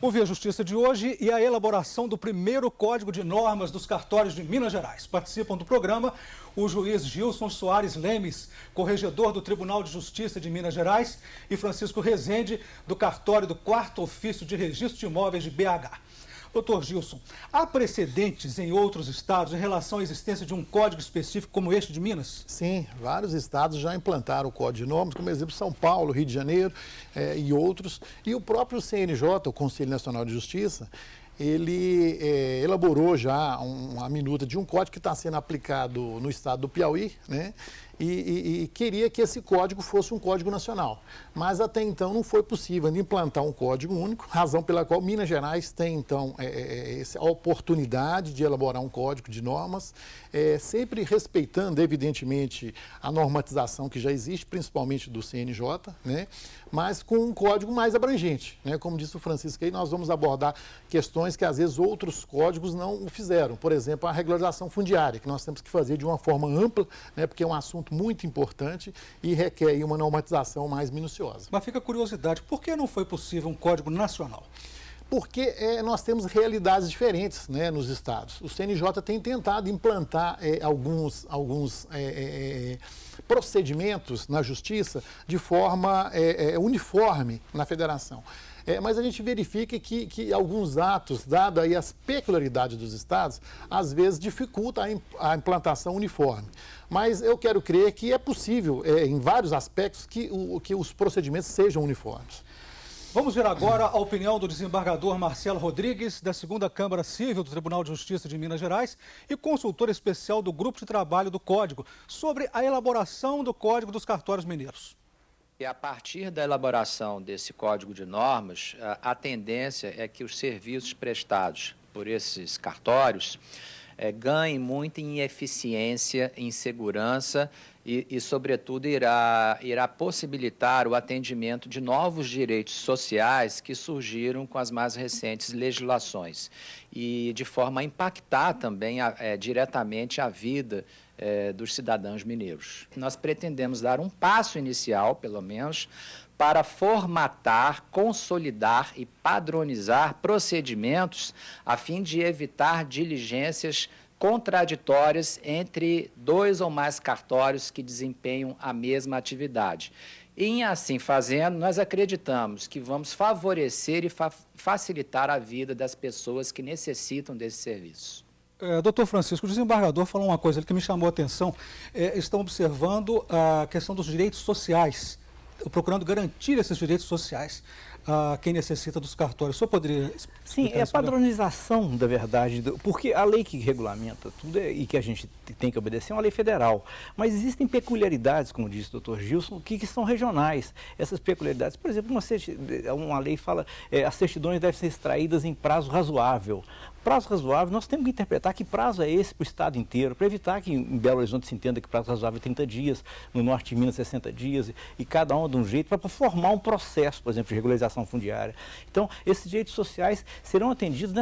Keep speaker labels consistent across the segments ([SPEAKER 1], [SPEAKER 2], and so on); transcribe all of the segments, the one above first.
[SPEAKER 1] Ouvi a Justiça de hoje e a elaboração do primeiro Código de Normas dos Cartórios de Minas Gerais. Participam do programa o juiz Gilson Soares Lemes, corregedor do Tribunal de Justiça de Minas Gerais, e Francisco Rezende, do cartório do 4º Ofício de Registro de Imóveis de BH. Doutor Gilson, há precedentes em outros estados em relação à existência de um código específico como este de Minas?
[SPEAKER 2] Sim, vários estados já implantaram o Código de Normas, como exemplo São Paulo, Rio de Janeiro e outros. E o próprio CNJ, o Conselho Nacional de Justiça, ele elaborou já a minuta de um código que está sendo aplicado no estado do Piauí, né? E queria que esse código fosse um código nacional. Mas até então não foi possível implantar um código único, razão pela qual Minas Gerais tem então a oportunidade de elaborar um código de normas, sempre respeitando evidentemente a normatização que já existe, principalmente do CNJ, né? Mas com um código mais abrangente, né? Como disse o Francisco aí, nós vamos abordar questões que às vezes outros códigos não o fizeram. Por exemplo, a regularização fundiária, que nós temos que fazer de uma forma ampla, né? Porque é um assunto muito importante e requer uma normatização mais minuciosa.
[SPEAKER 1] Mas fica a curiosidade, por que não foi possível um código nacional?
[SPEAKER 2] Porque nós temos realidades diferentes, né, nos estados. O CNJ tem tentado implantar alguns procedimentos na justiça de forma uniforme na federação. Mas a gente verifica que alguns atos, dadas aí as peculiaridades dos estados, às vezes dificultam a implantação uniforme. Mas eu quero crer que é possível, em vários aspectos, que os procedimentos sejam uniformes.
[SPEAKER 1] Vamos ver agora a opinião do desembargador Marcelo Rodrigues, da 2ª Câmara Civil do Tribunal de Justiça de Minas Gerais e consultor especial do Grupo de Trabalho do Código, sobre a elaboração do Código dos Cartórios Mineiros.
[SPEAKER 3] E a partir da elaboração desse Código de Normas, a tendência é que os serviços prestados por esses cartórios ganhem muito em eficiência, em segurança e sobretudo, irá possibilitar o atendimento de novos direitos sociais que surgiram com as mais recentes legislações e de forma a impactar também diretamente a vida dos cidadãos mineiros. Nós pretendemos dar um passo inicial, pelo menos, para formatar, consolidar e padronizar procedimentos a fim de evitar diligências contraditórias entre 2 ou mais cartórios que desempenham a mesma atividade. E, em assim fazendo, nós acreditamos que vamos favorecer e facilitar a vida das pessoas que necessitam desse serviço.
[SPEAKER 1] Doutor Francisco, o desembargador falou uma coisa que me chamou a atenção. Estão observando a questão dos direitos sociais, procurando garantir esses direitos sociais a quem necessita dos cartórios. O senhor poderia explicar?
[SPEAKER 4] Sim, é a padronização, da verdade, porque a lei que regulamenta tudo e que a gente tem que obedecer é uma lei federal. Mas existem peculiaridades, como disse o doutor Gilson, que são regionais. Essas peculiaridades, por exemplo, uma lei fala as certidões devem ser extraídas em prazo razoável. Prazo razoável, nós temos que interpretar que prazo é esse para o estado inteiro, para evitar que em Belo Horizonte se entenda que prazo razoável é 30 dias, no norte de Minas 60 dias, e cada um de um jeito, para formar um processo, por exemplo, de regularização fundiária. Então, esses direitos sociais serão atendidos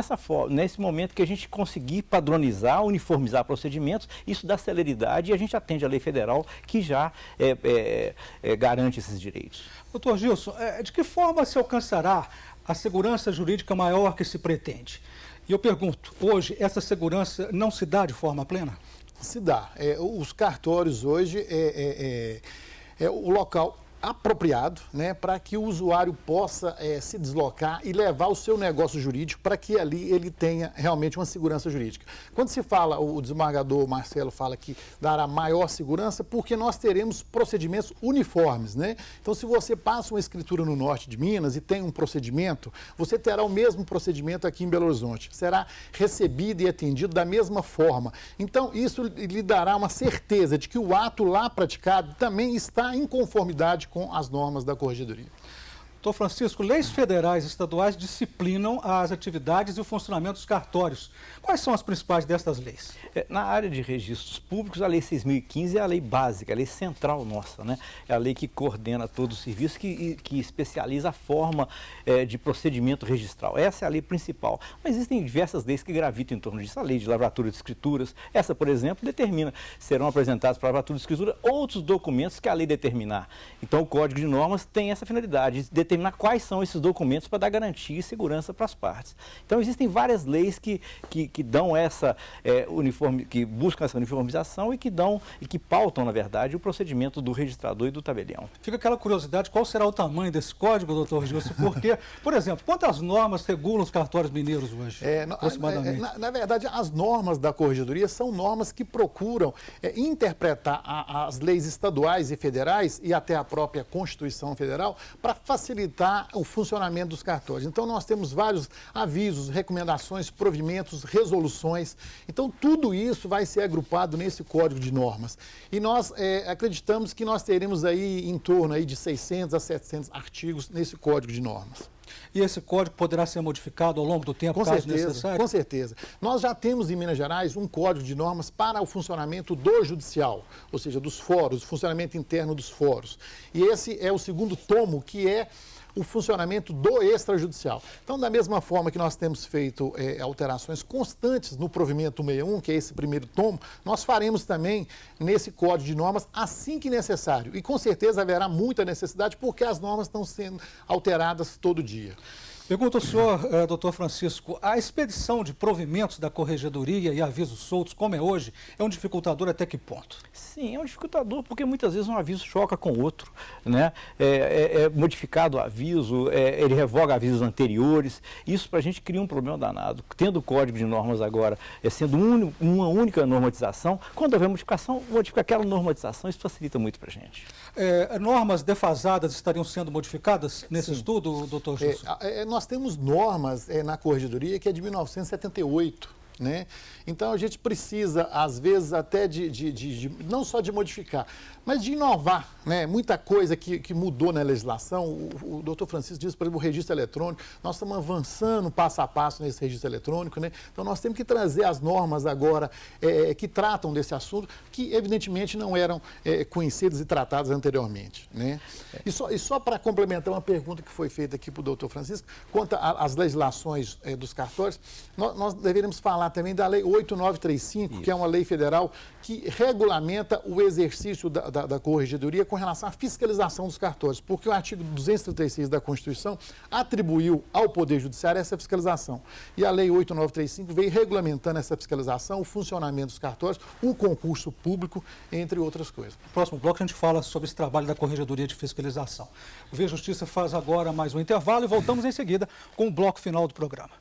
[SPEAKER 4] nesse momento que a gente conseguir padronizar, uniformizar procedimentos, isso dá celeridade e a gente atende a lei federal que já garante esses direitos.
[SPEAKER 1] Doutor Gilson, de que forma se alcançará a segurança jurídica maior que se pretende? E eu pergunto, hoje essa segurança não se dá de forma plena?
[SPEAKER 2] Se dá. Os cartórios hoje é o local apropriado, né, para que o usuário possa se deslocar e levar o seu negócio jurídico para que ali ele tenha realmente uma segurança jurídica. Quando se fala, o desembargador Marcelo fala que dará maior segurança, porque nós teremos procedimentos uniformes, né? Então, se você passa uma escritura no norte de Minas e tem um procedimento, você terá o mesmo procedimento aqui em Belo Horizonte. Será recebido e atendido da mesma forma. Então, isso lhe dará uma certeza de que o ato lá praticado também está em conformidade com as normas da Corregedoria.
[SPEAKER 1] Doutor Francisco, leis federais e estaduais disciplinam as atividades e o funcionamento dos cartórios. Quais são as principais destas leis?
[SPEAKER 4] Na área de registros públicos, a Lei 6.015 é a lei básica, a lei central nossa, né? É a lei que coordena todo o serviço, que especializa a forma de procedimento registral. Essa é a lei principal. Mas existem diversas leis que gravitam em torno disso. A lei de lavratura de escrituras, essa, por exemplo, determina, serão apresentados para a lavratura de escritura outros documentos que a lei determinar. Então, o Código de Normas tem essa finalidade, de determinar quais são esses documentos para dar garantia e segurança para as partes. Então, existem várias leis que dão essa que buscam essa uniformização e que pautam, na verdade, o procedimento do registrador e do tabelião.
[SPEAKER 1] Fica aquela curiosidade, qual será o tamanho desse código, doutor Gilson? Porque, por exemplo, quantas normas regulam os cartórios mineiros hoje, aproximadamente?
[SPEAKER 2] Na verdade, as normas da Corregedoria são normas que procuram interpretar as leis estaduais e federais e até a própria Constituição Federal para facilitar o funcionamento dos cartórios. Então, nós temos vários avisos, recomendações, provimentos, resoluções. Então, tudo isso vai ser agrupado nesse Código de Normas. E nós acreditamos que nós teremos aí em torno aí de 600 a 700 artigos nesse Código de Normas.
[SPEAKER 1] E esse código poderá ser modificado ao longo do tempo, caso necessário?
[SPEAKER 2] Com certeza. Nós já temos em Minas Gerais um código de normas para o funcionamento do judicial, ou seja, dos fóruns, o funcionamento interno dos fóruns. E esse é o segundo tomo, que é o funcionamento do extrajudicial. Então, da mesma forma que nós temos feito alterações constantes no provimento 161, que é esse primeiro tomo, nós faremos também nesse Código de Normas assim que necessário. E com certeza haverá muita necessidade, porque as normas estão sendo alteradas todo dia.
[SPEAKER 1] Pergunto ao senhor, doutor Francisco, a expedição de provimentos da Corregedoria e avisos soltos, como é hoje, é um dificultador até que ponto?
[SPEAKER 4] Sim, é um dificultador porque muitas vezes um aviso choca com o outro, né? É modificado o aviso, ele revoga avisos anteriores, isso para a gente cria um problema danado. Tendo o Código de Normas agora, sendo uma única normatização, quando houver modificação, modificar aquela normatização, isso facilita muito para a gente.
[SPEAKER 1] Normas defasadas estariam sendo modificadas nesse estudo, doutor Gilson?
[SPEAKER 2] Nós temos normas na Corregedoria que é de 1978. Né? Então, a gente precisa, às vezes, até não só de modificar, mas de inovar, né? Muita coisa que mudou na legislação. O doutor Francisco disse, por exemplo, o registro eletrônico. Nós estamos avançando passo a passo nesse registro eletrônico, né? Então, nós temos que trazer as normas agora que tratam desse assunto, que, evidentemente, não eram conhecidas e tratadas anteriormente, né? E só para complementar uma pergunta que foi feita aqui para o doutor Francisco, quanto às legislações dos cartórios, nós deveríamos falar também da Lei 8935, Isso. que é uma lei federal que regulamenta o exercício da Corregedoria com relação à fiscalização dos cartórios, porque o artigo 236 da Constituição atribuiu ao Poder Judiciário essa fiscalização. E a Lei 8935 veio regulamentando essa fiscalização, o funcionamento dos cartórios, o concurso público, entre outras coisas.
[SPEAKER 1] No próximo bloco a gente fala sobre esse trabalho da Corregedoria de Fiscalização. O Via Justiça faz agora mais um intervalo e voltamos em seguida com o bloco final do programa.